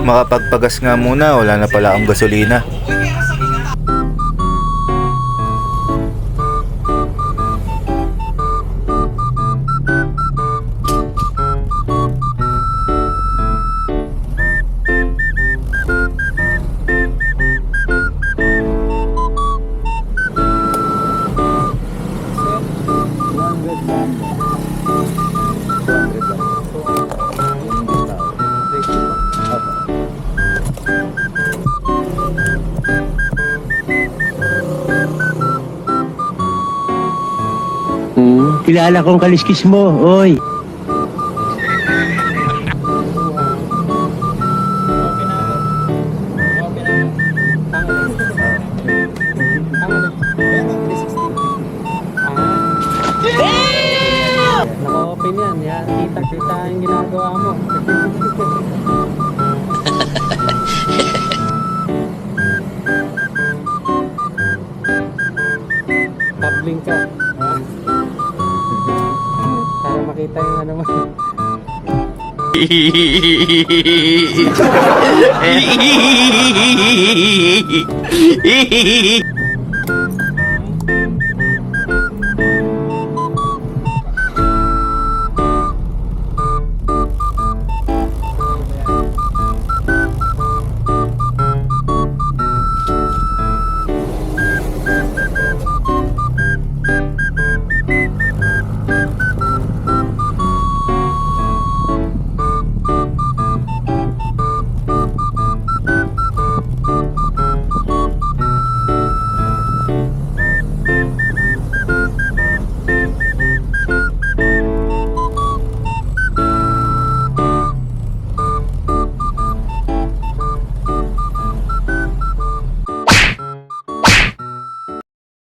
Makapagpagas nga muna, wala na pala akong gasolina. Kilala kong kaliskis mo, oy. Naka-open yan. Yan, kita-kita yung ginagawa mo. Tabling ka. Para makita yung ano mo.